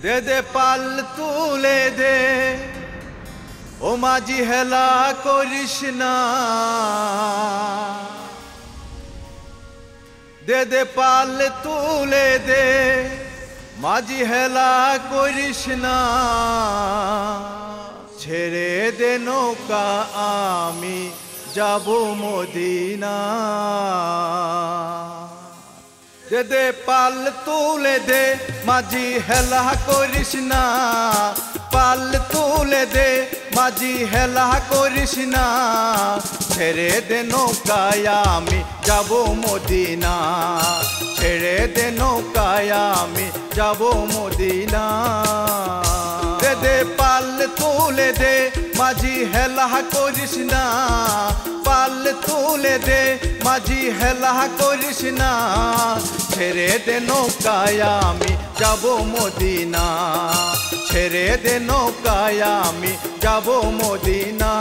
দে দে পাল তুলে দে ও মাঝি হেলা করিস না, দে দে পাল তুলে দে মাঝি হেলা করিস না, ছেড়ে দে নৌকা আমি যাব মদিনা। দে দে পাল তুলে দে মাঝি হেলা করিস না, পাল তুলে দে মাঝি হেলা করিস না, ছেড়ে দে নৌকায় আমি যাব মদিনা, ছেড়ে দে নৌকায় আমি যাব মদিনা। দে দে পাল তুলে দে মাঝি হেলা করিস না, পাল তুলে দে মাঝি হেলা করিস না, ছেড়ে দে নৌকায় আমি যাব মদিনা, ছেড়ে দে নৌকায় আমি যাব মদিনা।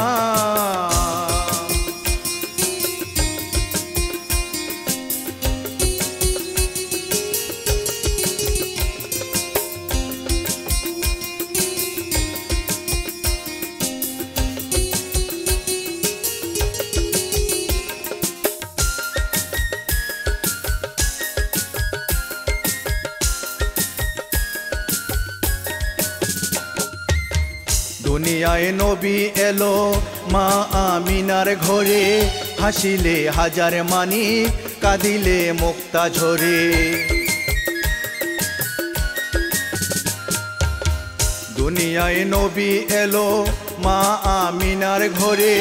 দুনিয়ায় নবী এলো মা আমিনার ঘরে, হাসিলে হাজার মানিক কাঁদিলে মুক্তা ঝরে। দুনিয়ায় নবী এলো মা আমিনার ঘরে,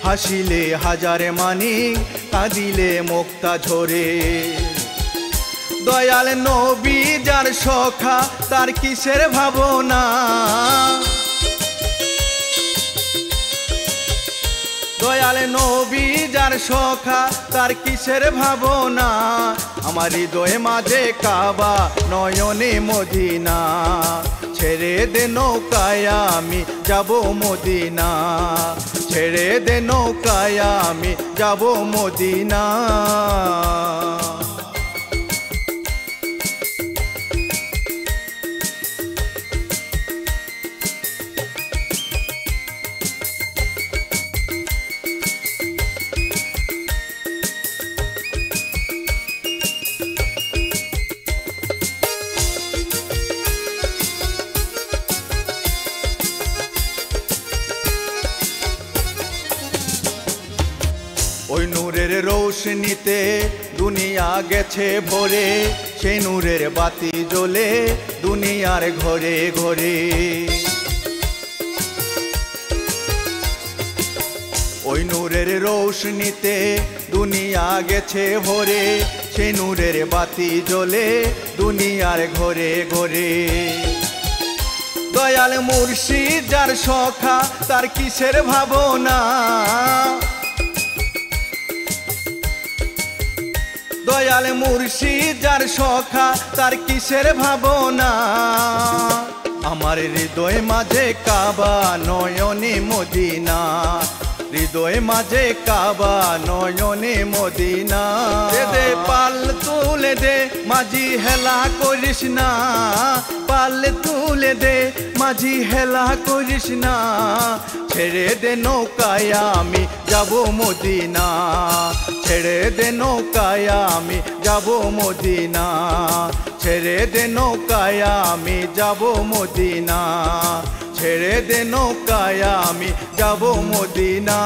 হাসিলে হাজার মানিক কাঁদিলে মুক্তা ঝরে। দয়াল নবী যার সখা তার কিসের ভাবনা, দয়াল নবী যার সখা তার কিসের ভাবনা, আমার হৃদয়ে মাঝে কাবা নয়নে মদিনা, ছেড়ে দে নৌকায় আমি যাব মদিনা, ছেড়ে দে নৌকায় আমি যাব মদিনা। ওই নূরের রৌশনীতে দুনিয়া গেছে ভরে, সেই নূরের বাতি জ্বলে দুনিয়ার ঘরে ঘরে। ওই নূরের রৌশনীতে দুনিয়া গেছে ভরে, সেই নূরের বাতি জ্বলে দুনিয়ার ঘরে ঘরে। দয়াল মুর্শিদ যার সখা তার কিসের ভাবনা, দয়াল মুর্শিদ যার সখা তার কিসের ভাবনা, আমার হৃদয় মাঝে কাবা নয়নে মদিনা, হৃদয় মাঝে কাবা নয়নে মদিনা। দে দে পাল তুলে দে মাঝি হেলা করিস না, পাল তুলে দে মাঝি হেলা করিস না, ছেড়ে দে নৌকায় আমি যাব মদিনা, ছেড়ে দে নৌকায় আমি যাব মদিনা, ছেড়ে দে নৌকায় আমি যাব মদিনা, ছেড়ে দে নৌকায় আমি যাব মদিনা।